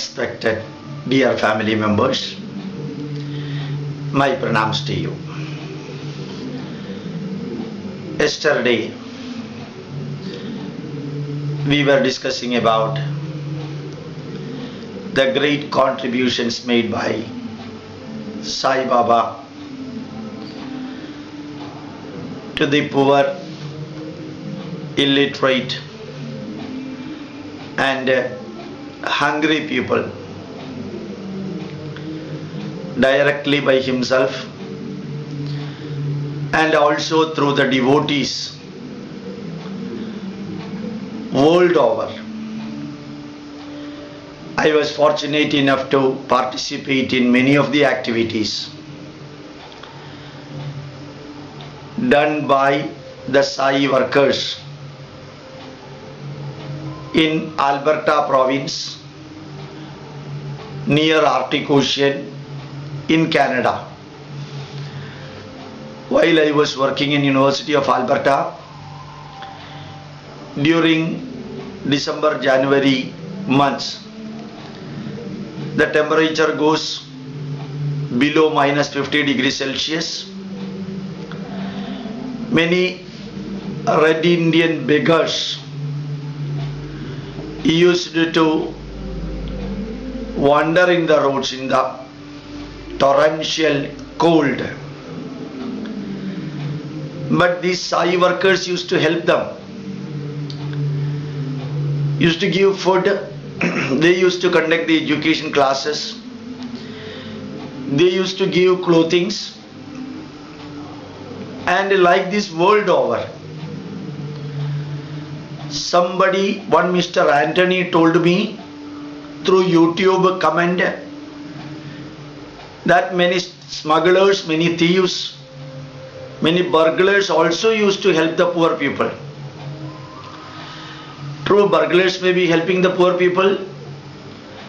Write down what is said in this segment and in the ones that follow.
respected dear family members, my pranams to you. Yesterday we were discussing about the great contributions made by Sai Baba to the poor, illiterate and hungry people, directly by himself and also through the devotees world over. I was fortunate enough to participate in many of the activities done by the Sai workers in Alberta province near Arctic Ocean in Canada. While I was working in University of Alberta during December-January months, the temperature goes below -50 degrees Celsius. Many Red Indian beggars used to wander in the roads in the torrential cold. But these Sai workers used to help them, used to give food, they used to conduct the education classes, they used to give clothings, and like this world over. Somebody, one Mr. Anthony told me through YouTube comment that many smugglers, many thieves, many burglars also used to help the poor people. True, burglars may be helping the poor people,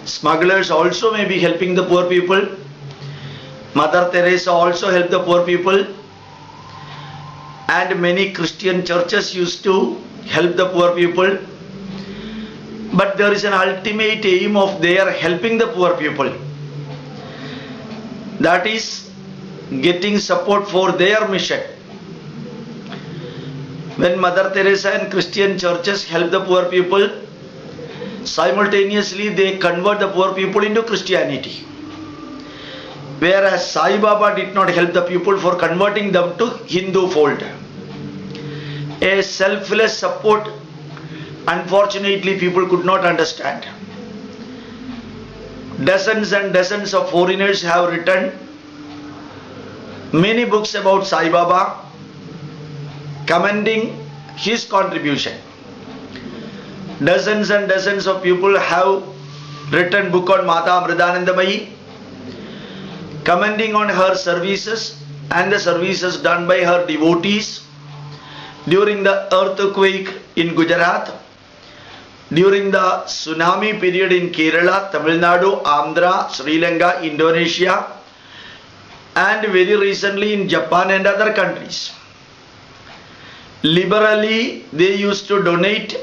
smugglers also may be helping the poor people, Mother Teresa also helped the poor people, and many Christian churches used to help the poor people. But there is an ultimate aim of their helping the poor people, that is getting support for their mission. When Mother Teresa and Christian churches help the poor people, simultaneously they convert the poor people into Christianity. Whereas Sai Baba did not help the people for converting them to Hindu fold. A selfless support, unfortunately people could not understand. Dozens and dozens of foreigners have written many books about Sai Baba, commending his contribution. Dozens and dozens of people have written book on Mata Amritanandamayi, commending on her services and the services done by her devotees during the earthquake in Gujarat, during the tsunami period in Kerala, Tamil Nadu, Andhra, Sri Lanka, Indonesia, and very recently in Japan and other countries. Liberally, they used to donate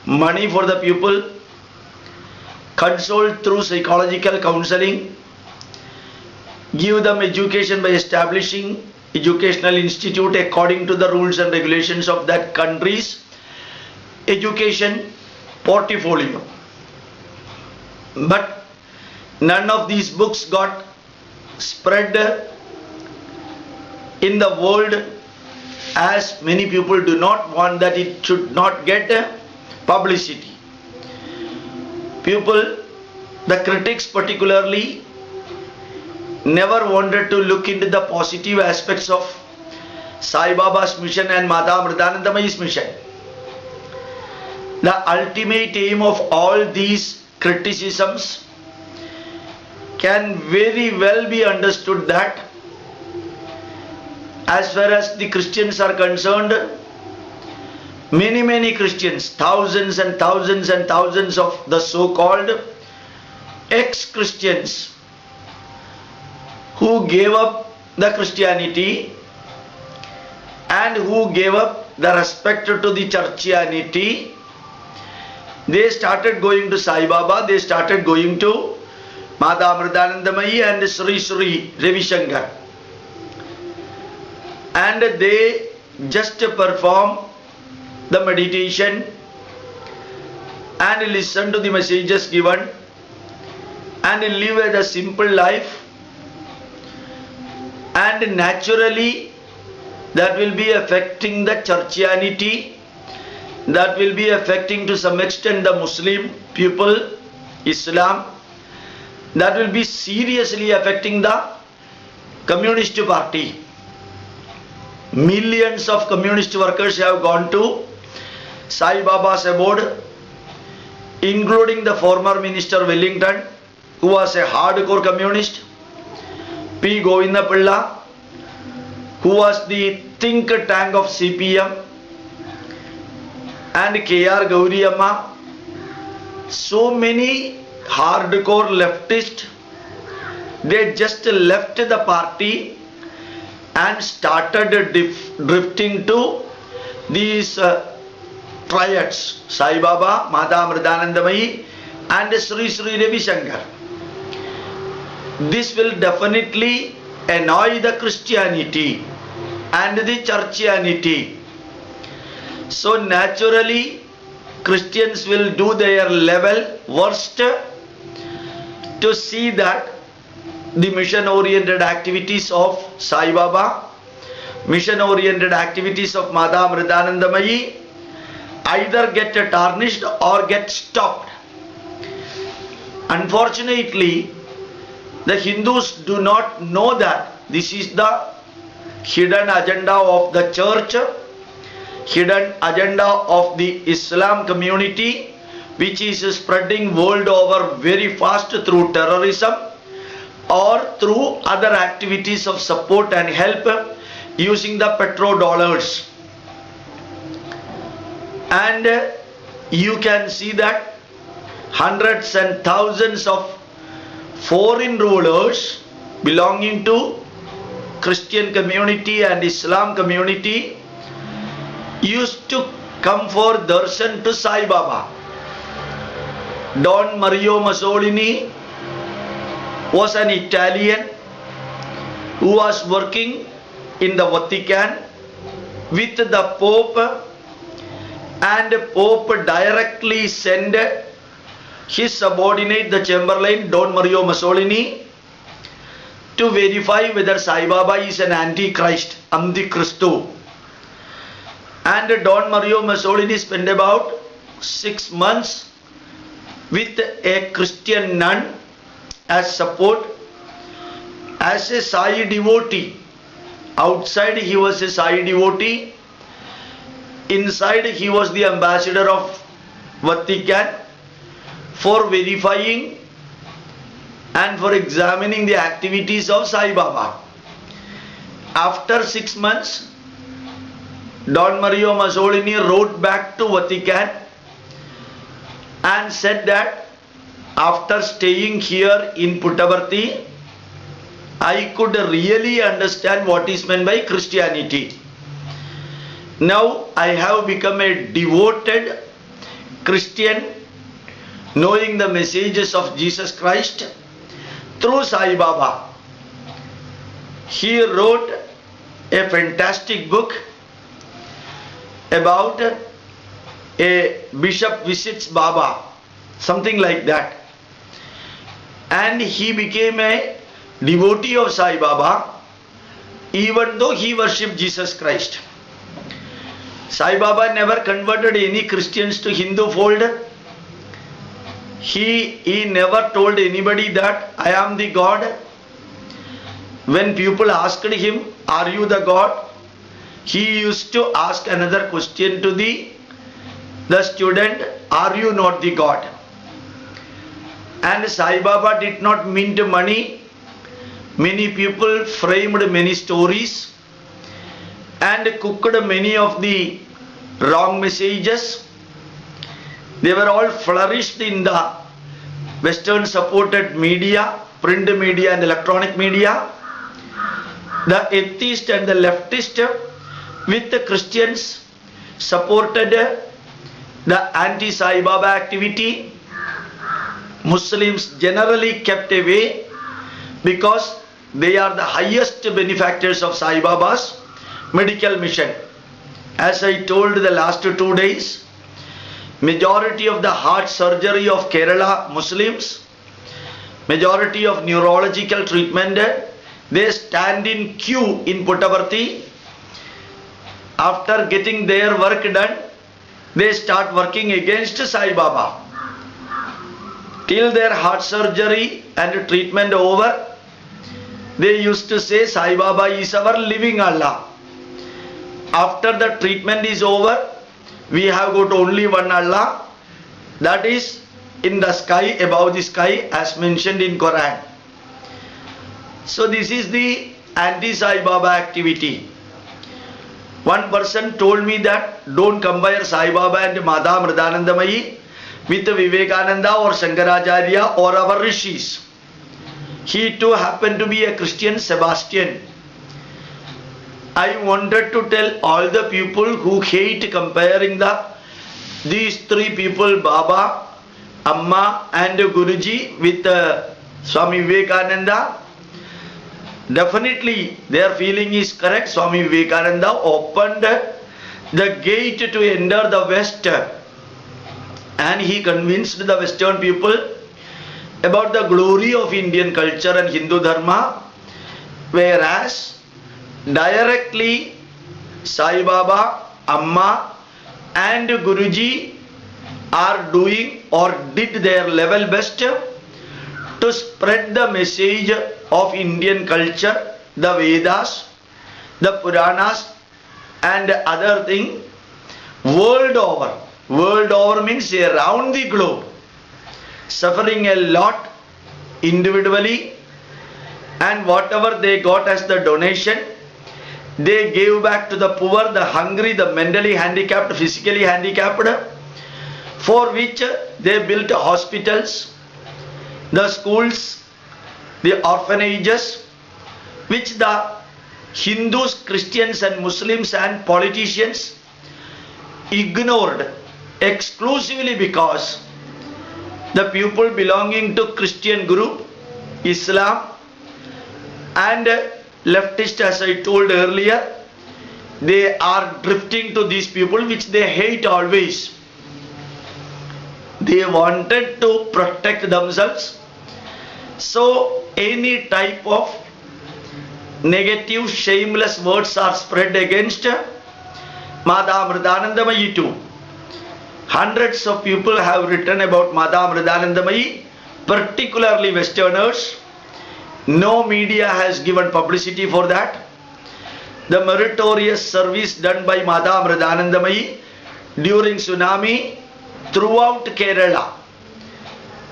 money for the people, console through psychological counseling, give them education by establishing educational institute according to the rules and regulations of that country's education portfolio. But none of these books got spread in the world, as many people do not want that it should not get publicity. People, the critics particularly, never wanted to look into the positive aspects of Sai Baba's mission and Mata Amritanandamayi's mission. The ultimate aim of all these criticisms can very well be understood that as far as the Christians are concerned, many Christians, thousands and thousands and thousands of the so-called ex-Christians who gave up the Christianity and who gave up the respect to the churchianity, they started going to Sai Baba, they started going to Mata Amritanandamayi and Sri Sri Ravi Shankar. And they just perform the meditation and listen to the messages given and live a simple life, and naturally that will be affecting the churchianity, that will be affecting to some extent the Muslim people, Islam, that will be seriously affecting the Communist Party. Millions of communist workers have gone to Sai Baba's abode, including the former Minister Wellington, who was a hardcore communist, P. Govinda Pilla, who was the think tank of CPM, and K.R. Gauri Amma. So many hardcore leftists, they just left the party and started drifting to these triads, Sai Baba, Mata Amritanandamayi and Sri Sri Ravi Shankar. This will definitely annoy the Christianity and the churchianity. So naturally Christians will do their level worst to see that the mission oriented activities of Sai Baba, mission oriented activities of Mata Amritanandamayi either get tarnished or get stopped. Unfortunately, the Hindus do not know that this is the hidden agenda of the church, hidden agenda of the Islam community, which is spreading world over very fast through terrorism or through other activities of support and help using the petrodollars. And you can see that hundreds and thousands of foreign rulers belonging to Christian community and Islam community used to come for darshan to Sai Baba. Don Mario Mussolini was an Italian who was working in the Vatican with the Pope, and Pope directly sent his subordinate, the Chamberlain Don Mario Mussolini, to verify whether Sai Baba is an antichrist, Antichristo. And Don Mario Mussolini spent about 6 months with a Christian nun as support, as a Sai devotee. Outside he was a Sai devotee, inside he was the ambassador of Vatican for verifying and for examining the activities of Sai Baba. After 6 months, Don Mario Mussolini wrote back to Vatican and said that after staying here in Puttaparthi, I could really understand what is meant by Christianity. Now I have become a devoted Christian, knowing the messages of Jesus Christ through Sai Baba. He wrote a fantastic book about a bishop visits Baba, something like that. And he became a devotee of Sai Baba, even though he worshipped Jesus Christ. Sai Baba never converted any Christians to Hindu fold. He never told anybody that I am the God. When people asked him, are you the God? He used to ask another question to the student, are you not the God? And Sai Baba did not mint money. Many people framed many stories and cooked many of the wrong messages. They were all flourished in the Western supported media, print media and electronic media. The atheist and the leftist with the Christians supported the anti-Sai Baba activity. Muslims generally kept away because they are the highest benefactors of Sai Baba's medical mission. As I told the last 2 days, majority of the heart surgery of Kerala Muslims, majority of neurological treatment, they stand in queue in Puttaparthi. After getting their work done, they start working against Sai Baba. Till their heart surgery and treatment over, they used to say Sai Baba is our living Allah. After the treatment is over, we have got only one Allah, that is in the sky, above the sky, as mentioned in Quran. So this is the anti-Sai Baba activity. One person told me that don't compare Sai Baba and Mata Amritanandamayi with Vivekananda or Shankaracharya or our rishis. He too happened to be a Christian, Sebastian. I wanted to tell all the people who hate comparing these three people, Baba, Amma and Guruji, with Swami Vivekananda. Definitely their feeling is correct. Swami Vivekananda opened the gate to enter the West, and he convinced the Western people about the glory of Indian culture and Hindu dharma, whereas directly Sai Baba, Amma and Guruji are doing or did their level best to spread the message of Indian culture, the Vedas, the Puranas and other thing world over. World over means around the globe, suffering a lot individually, and whatever they got as the donation, they gave back to the poor, the hungry, the mentally handicapped, physically handicapped, for which they built hospitals, the schools, the orphanages, which the Hindus, Christians and Muslims and politicians ignored exclusively because the people belonging to Christian group, Islam and leftist, as I told earlier, they are drifting to these people which they hate always. They wanted to protect themselves. So any type of negative, shameless words are spread against Mata Amritanandamayi too. Hundreds of people have written about Mata Amritanandamayi, particularly Westerners. No media has given publicity for that. The meritorious service done by Mata Amritanandamayi during tsunami throughout Kerala,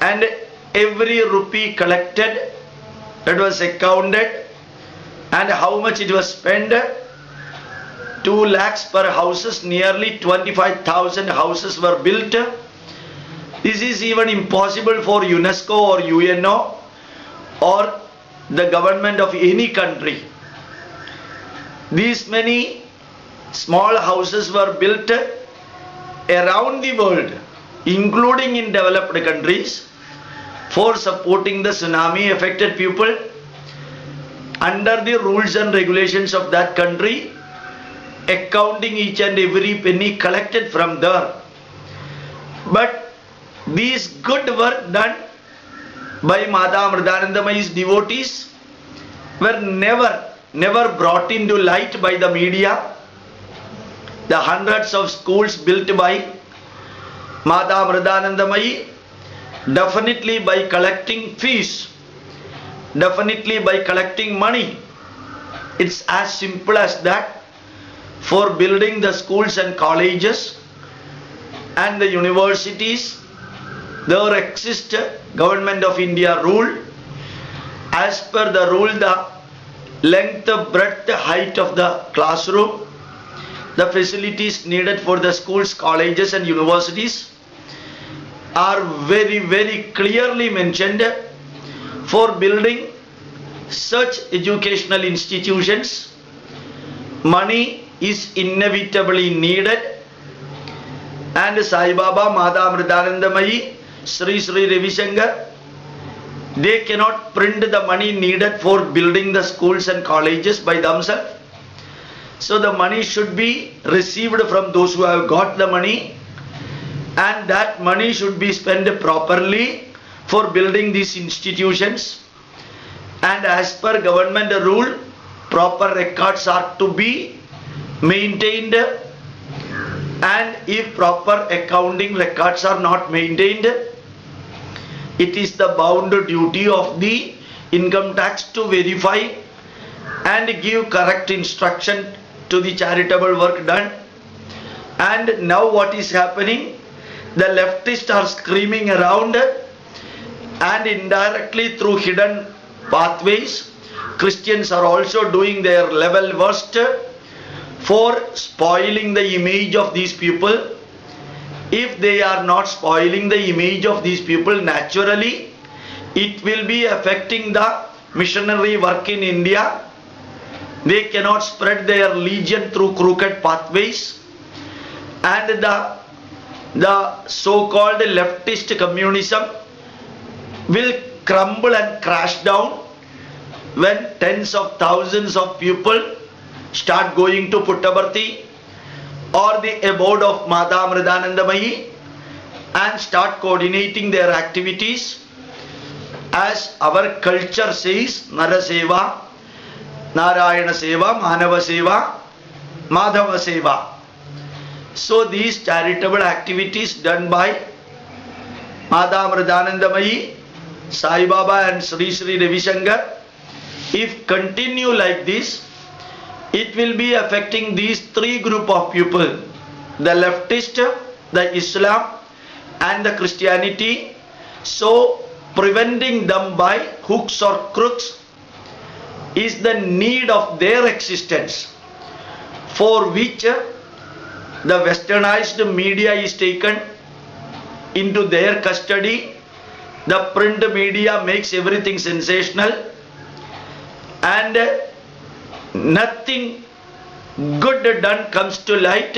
and every rupee collected, that was accounted, and how much it was spent. 2 lakhs per houses, nearly 25,000 houses were built. This is even impossible for UNESCO or UNO or the government of any country. These many small houses were built around the world, including in developed countries, for supporting the tsunami affected people under the rules and regulations of that country, accounting each and every penny collected from there. But these good work done by Mata Amritanandamayi's devotees were never brought into light by the media. The hundreds of schools built by Mata Amritanandamayi, definitely by collecting fees, definitely by collecting money. It's as simple as that. For building the schools and colleges and the universities, there exists Government of India rule. As per the rule, the length, breadth, height of the classroom, the facilities needed for the schools, colleges and universities are very clearly mentioned. For building such educational institutions, money is inevitably needed, and Sai Baba, Mata Amritanandamayi Sri Sri Ravi Shankar, they cannot print the money needed for building the schools and colleges by themselves. So the money should be received from those who have got the money, and that money should be spent properly for building these institutions. And as per government rule, proper records are to be maintained, and if proper accounting records are not maintained, it is the bound duty of the income tax to verify and give correct instruction to the charitable work done. And now what is happening? The leftists are screaming around, and indirectly through hidden pathways, Christians are also doing their level worst for spoiling the image of these people. If they are not spoiling the image of these people, naturally it will be affecting the missionary work in India. They cannot spread their religion through crooked pathways, and the so-called leftist communism will crumble and crash down when tens of thousands of people start going to Puttaparthi or the abode of Mata Amritanandamayi and start coordinating their activities. As our culture says, Naraseva, Narayana Seva, Manava Seva, Madhava Seva. So these charitable activities done by Mata Amritanandamayi, Sai Baba and Sri Sri Ravi Shankar, if continue like this, it will be affecting these three group of people: the leftist, the Islam and the Christianity. So preventing them by hooks or crooks is the need of their existence, for which the westernized media is taken into their custody. The print media makes everything sensational, and nothing good done comes to light,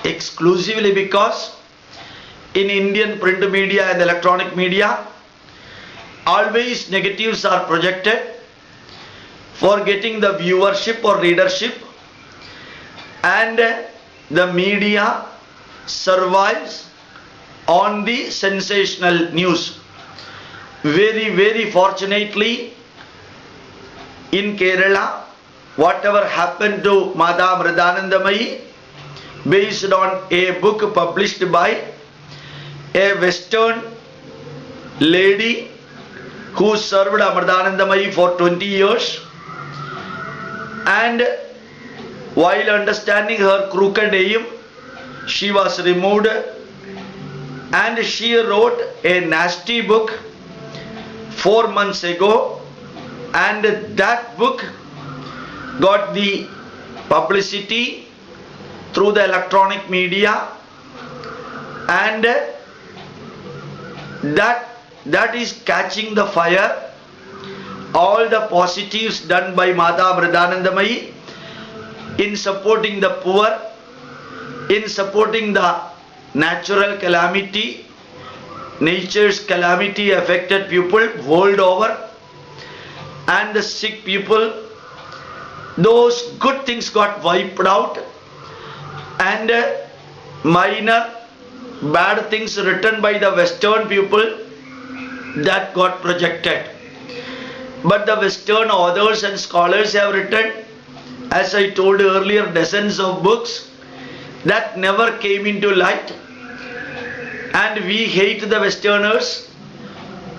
exclusively because in Indian print media and electronic media always negatives are projected for getting the viewership or readership, and the media survives on the sensational news. Very fortunately, in Kerala, whatever happened to Mata Amritanandamayi, based on a book published by a Western lady who served Amritanandamayi for 20 years, and while understanding her crooked aim, she was removed, and she wrote a nasty book 4 months ago, and that book got the publicity through the electronic media, and that is catching the fire. All the positives done by Mata Amritanandamayi in supporting the poor, in supporting the natural calamity, nature's calamity affected people world over, and the sick people, those good things got wiped out, and minor bad things written by the Western people that got projected. But the Western authors and scholars have written, as I told earlier, dozens of books that never came into light, and we hate the Westerners,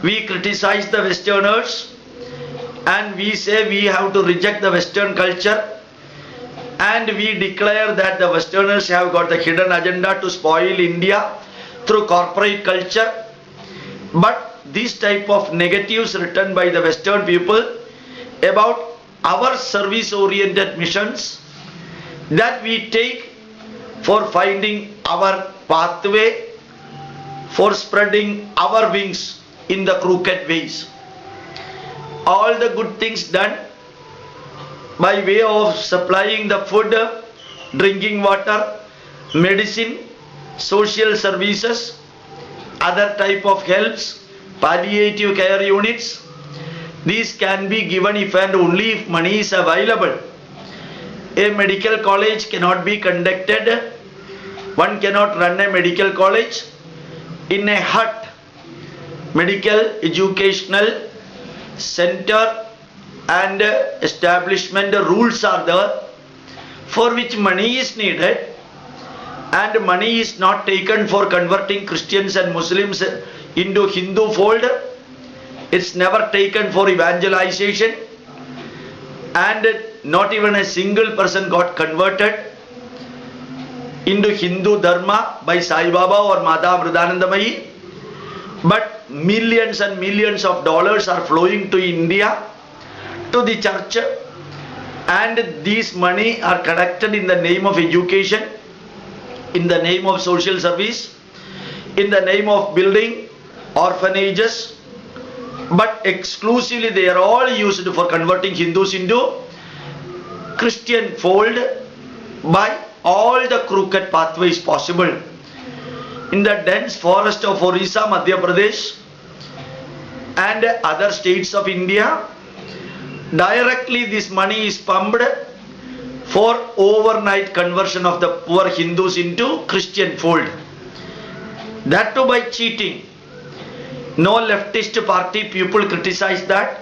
we criticize the Westerners, and we say we have to reject the Western culture, and we declare that the Westerners have got the hidden agenda to spoil India through corporate culture. But this type of negatives written by the Western people about our service oriented missions that we take for finding our pathway, for spreading our wings in the crooked ways. All the good things done by way of supplying the food, drinking water, medicine, social services, other type of helps, palliative care units. These can be given if and only if money is available. A medical college cannot be conducted. One cannot run a medical college in a hut. Medical educational center and establishment rules are there, for which money is needed, and money is not taken for converting Christians and Muslims into Hindu fold. It's never taken for evangelization, and not even a single person got converted into Hindu dharma by Sai Baba or Mata Amritanandamayi. But millions and millions of dollars are flowing to India, to the church, and these money are collected in the name of education, in the name of social service, in the name of building orphanages, but exclusively they are all used for converting Hindus into Christian fold by all the crooked pathways possible. In the dense forest of Orissa, Madhya Pradesh and other states of India, directly this money is pumped for overnight conversion of the poor Hindus into Christian fold. That too by cheating. No leftist party people criticize that.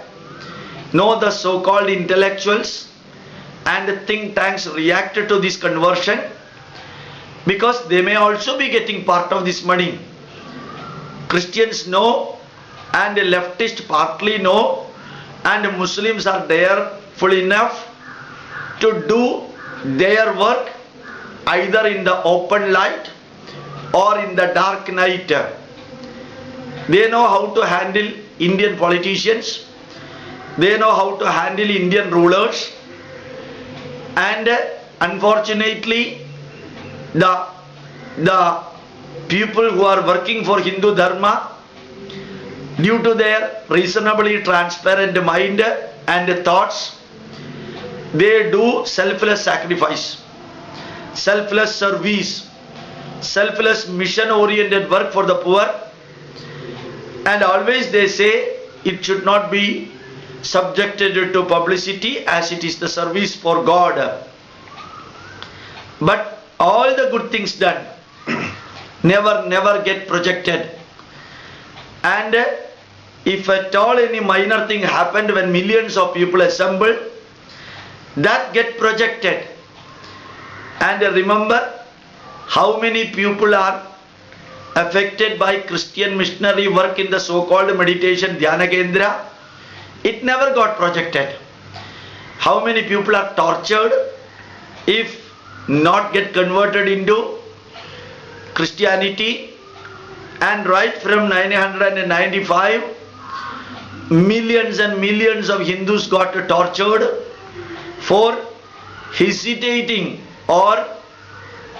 No, the so-called intellectuals and think tanks reacted to this conversion, because they may also be getting part of this money. Christians know, and leftists partly know, and Muslims are there full enough to do their work either in the open light or in the dark night. They know how to handle Indian politicians, they know how to handle Indian rulers, and unfortunately the people who are working for Hindu dharma, due to their reasonably transparent mind and thoughts, they do selfless sacrifice, selfless service, selfless mission oriented work for the poor, and always they say it should not be subjected to publicity as it is the service for God. But all the good things done never get projected, and if at all any minor thing happened when millions of people assembled, that get projected. And remember how many people are affected by Christian missionary work in the so-called meditation Dhyana Kendra. It never got projected. How many people are tortured if not get converted into Christianity? And right from 995, millions and millions of Hindus got tortured for hesitating or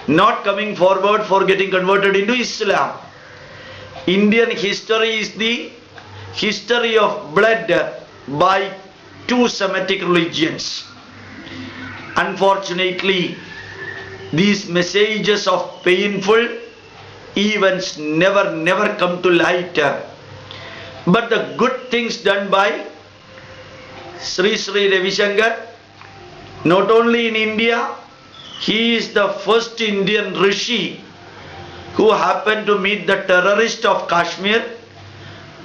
not coming forward for getting converted into Islam. Indian history is the history of blood by two Semitic religions. Unfortunately, these messages of painful events never come to light. But the good things done by Sri Ravi Shankar, not only in India, he is the first Indian Rishi who happened to meet the terrorists of Kashmir,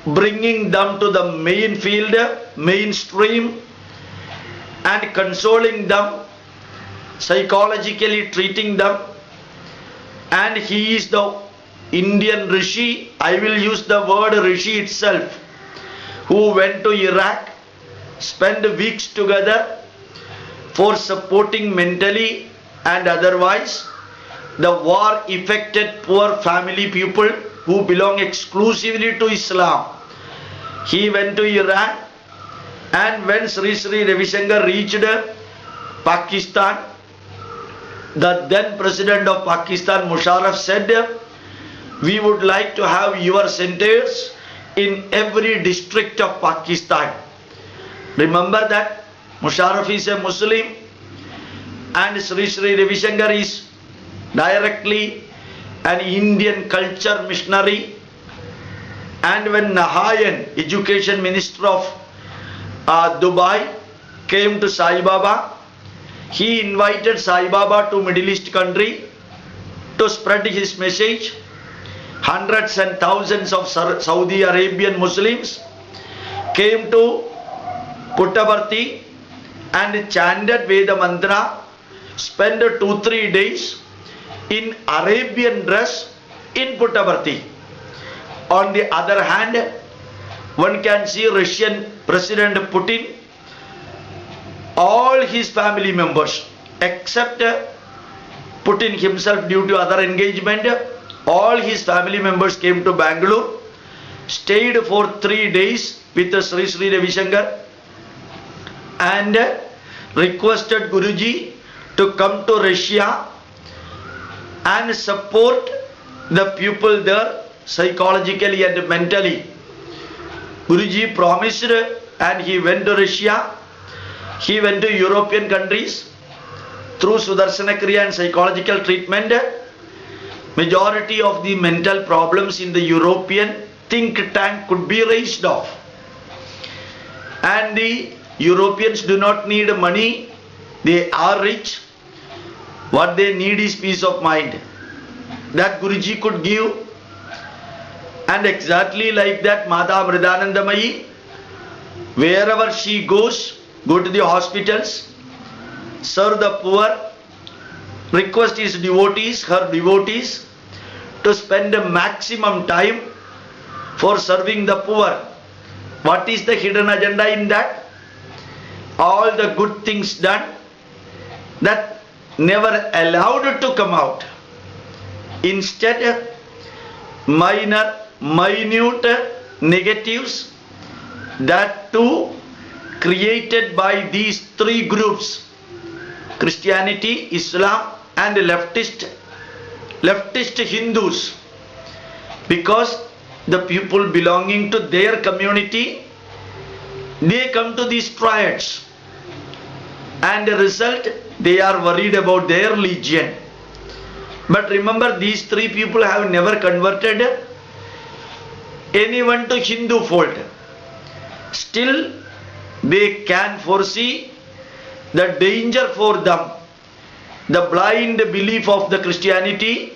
bringing them to the main field, mainstream, and consoling them, psychologically treating them. And he is the Indian Rishi, I will use the word Rishi itself, who went to Iraq, spent weeks together for supporting mentally and otherwise the war affected poor family people who belong exclusively to Islam. He went to Iran, and when Sri Ravi Shankar reached Pakistan, the then president of Pakistan, Musharraf, said, "We would like to have your centers in every district of Pakistan." Remember that Musharraf is a Muslim and Sri Ravi Shankar is directly an Indian culture missionary And when Nahayan, education minister of Dubai, came to Sai Baba, he invited Sai Baba to Middle East country to spread his message. Hundreds and thousands of Saudi Arabian Muslims came to Puttaparthi and chanted Veda Mantra, spent 2-3 days in Arabian dress in Puttaparthi. On the other hand, one can see Russian President Putin, all his family members except Putin himself due to other engagement, all his family members came to Bangalore, stayed for 3 days with Sri Sri Ravi Shankar and requested Guruji to come to Russia and support the people there psychologically and mentally. Guruji promised and he went to Russia. He went to European countries through Sudarshana Kriya and psychological treatment. Majority of the mental problems in the European think tank could be raised off. And the Europeans do not need money. They are rich. What they need is peace of mind. That Guruji could give. And exactly like that, Mata Amritanandamayi, wherever she goes, go to the hospitals, serve the poor, request his devotees, her devotees, to spend the maximum time for serving the poor. What is the hidden agenda in that? All the good things done that never allowed to come out. Instead, minute negatives, that too created by these three groups, Christianity, Islam and leftist Hindus, because the people belonging to their community, they come to these triads, and the result, they are worried about their religion. But remember, these three people have never converted anyone to Hindu fold. Still, they can foresee the danger for them, the blind belief of the Christianity,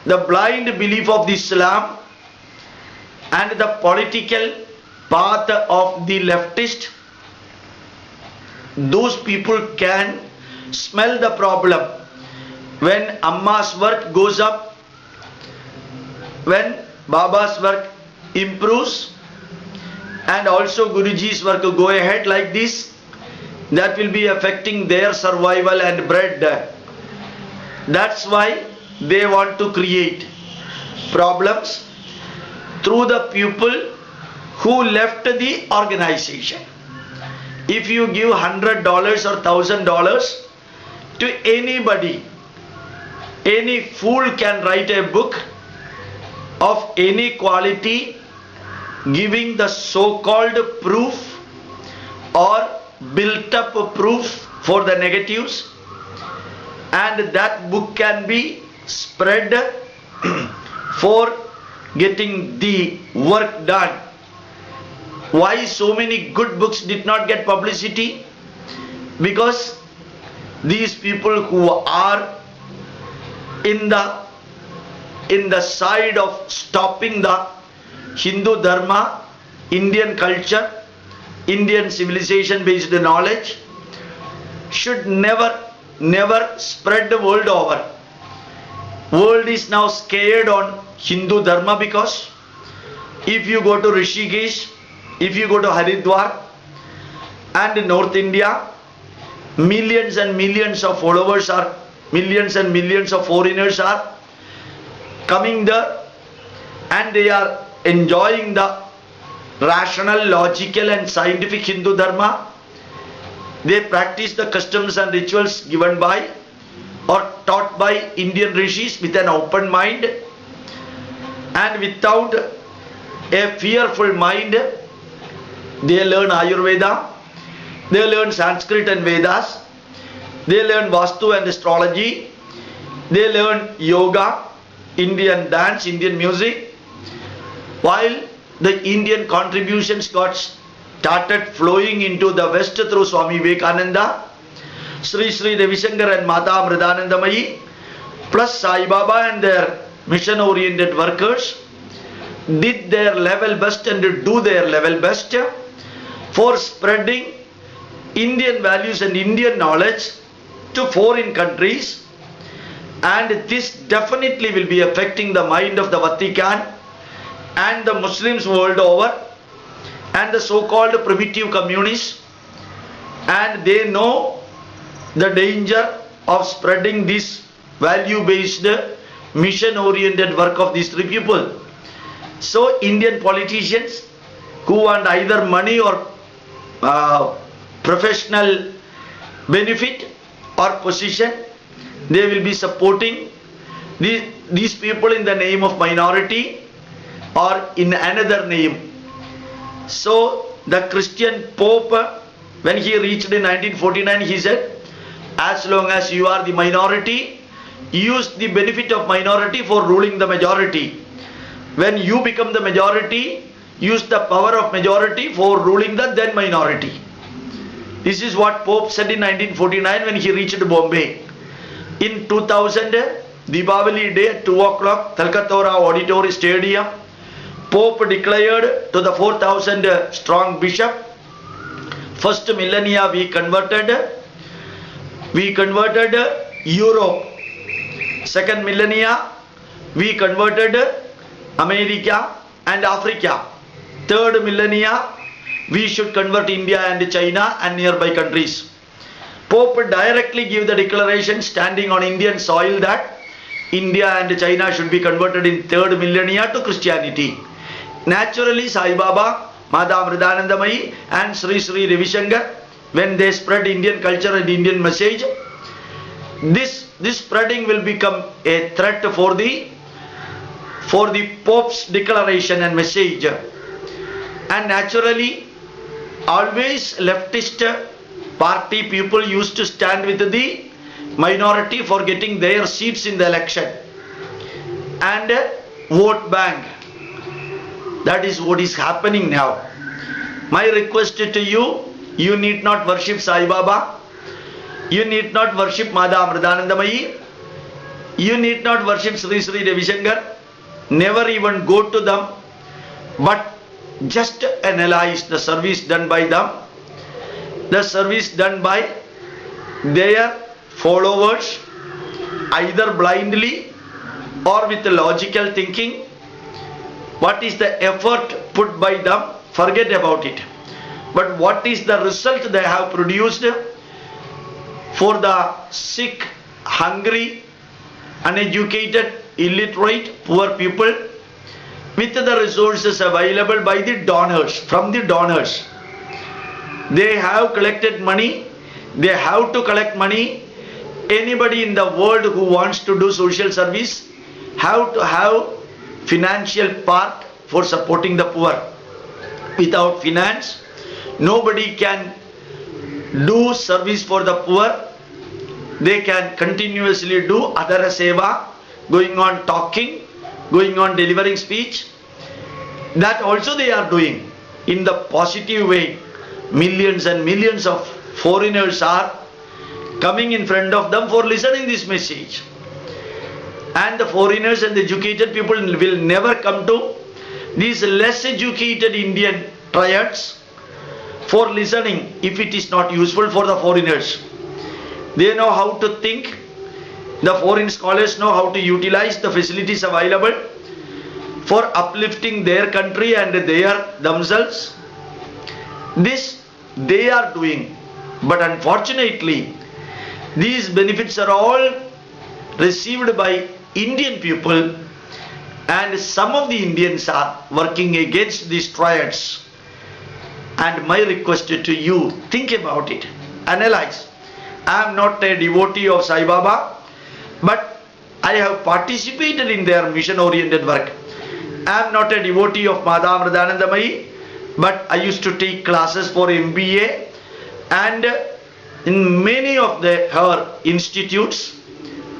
the blind belief of the Islam, and the political path of the leftist. Those people can smell the problem. When Amma's work goes up, when Baba's work improves, and also Guruji's work go ahead like this, that will be affecting their survival and bread. That's why they want to create problems through the people who left the organization. If you give $100 or $1,000 to anybody, any fool can write a book of any quality giving the so-called proof or built-up proof for the negatives, and that book can be spread for getting the work done. Why so many good books did not get publicity? Because these people who are in the side of stopping the Hindu dharma, Indian culture, Indian civilization based knowledge should never spread the world over. World is now scared on Hindu dharma, because if you go to Rishikesh, if you go to Haridwar and North India, millions and millions of followers are, millions and millions of foreigners are coming there, and they are enjoying the rational, logical and scientific Hindu dharma. They practice the customs and rituals given by or taught by Indian rishis with an open mind and without a fearful mind. They learn Ayurveda, they learn Sanskrit and Vedas, they learn Vastu and astrology, they learn yoga, Indian dance, Indian music, while the Indian contributions got started flowing into the West through Swami Vivekananda, Sri Sri Ravi Shankar and Mata Amritanandamayi, plus Sai Baba and their mission-oriented workers did their level best and do their level best for spreading Indian values and Indian knowledge to foreign countries, and this definitely will be affecting the mind of the Vatican and the Muslims world over and the so-called primitive communists, and they know the danger of spreading this value-based mission-oriented work of these three people. So Indian politicians who want either money or professional benefit or position, they will be supporting these people in the name of minority or in another name. So the Christian Pope, when he reached in 1949, he said, as long as you are the minority, use the benefit of minority for ruling the majority. When you become the majority, use the power of majority for ruling the then minority. This is what Pope said in 1949 when he reached Bombay. In 2000, Deepavali day at 2 o'clock, Talkatora Auditorium Stadium, Pope declared to the 4,000 strong bishop, first millennia we converted Europe. Second millennia we converted America and Africa. Third millennia we should convert India and China and nearby countries. Pope directly gave the declaration standing on Indian soil that India and China should be converted in third millennia to Christianity. Naturally, Sai Baba, Mata Amritanandamayi and Sri Sri Ravi Shankar, when they spread Indian culture and Indian message, this spreading will become a threat for the Pope's declaration and message. And naturally, always leftist party people used to stand with the minority for getting their seats in the election and vote bank. That is what is happening now. My request to you, you need not worship Sai Baba, you need not worship Mata Amritanandamayi, you need not worship Sri Sri Ravi Shankar, never even go to them, but just analyze the service done by them, the service done by their followers, either blindly or with logical thinking. What is the effort put by them? Forget about it. But what is the result they have produced for the sick, hungry, uneducated, illiterate, poor people, with the resources available by the donors, from the donors. They have collected money, they have to collect money. Anybody in the world who wants to do social service have to have financial part for supporting the poor. Without finance, nobody can do service for the poor. They can continuously do adara seva, going on talking, going on delivering speech. That also they are doing in the positive way. Millions and millions of foreigners are coming in front of them for listening this message. And the foreigners and the educated people will never come to these less educated Indian triads for listening if it is not useful for the foreigners. They know how to think. The foreign scholars know how to utilize the facilities available for uplifting their country and themselves. This they are doing. But unfortunately, these benefits are all received by Indian people, and some of the Indians are working against these triads. And my request to you, think about it, analyze. I am not a devotee of Sai Baba, but I have participated in their mission-oriented work. I am not a devotee of Mata Amritanandamayi, but I used to take classes for MBA, and in many of her institutes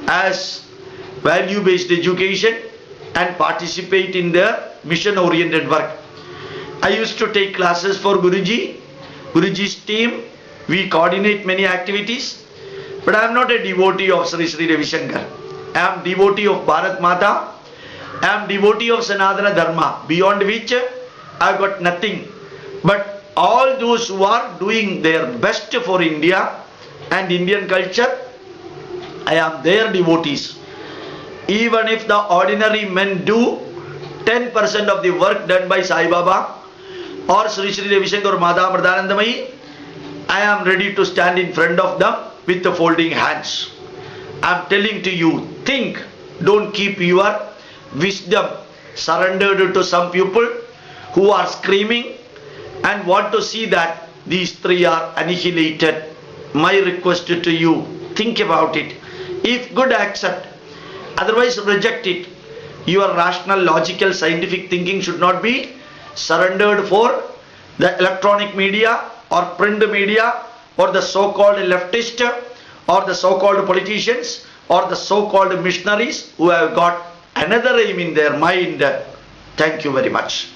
as value-based education, and participate in their mission oriented work. I used to take classes for Guruji's team. We coordinate many activities. But I am not a devotee of Sri Sri Ravi Shankar. I am devotee of Bharat Mata. I am devotee of Sanatana Dharma, beyond which I have got nothing. But all those who are doing their best for India and Indian culture, I am their devotees. Even if the ordinary men do 10% of the work done by Sai Baba or Sri Sri Ravi Shankar or Mata Amritanandamayi, I am ready to stand in front of them with the folding hands. I am telling to you, think, don't keep your wisdom surrendered to some people who are screaming and want to see that these three are annihilated. My request to you, think about it. If good, accept. Otherwise, reject it. Your rational, logical, scientific thinking should not be surrendered for the electronic media or print media or the so-called leftist or the so-called politicians or the so-called missionaries who have got another aim in their mind. Thank you very much.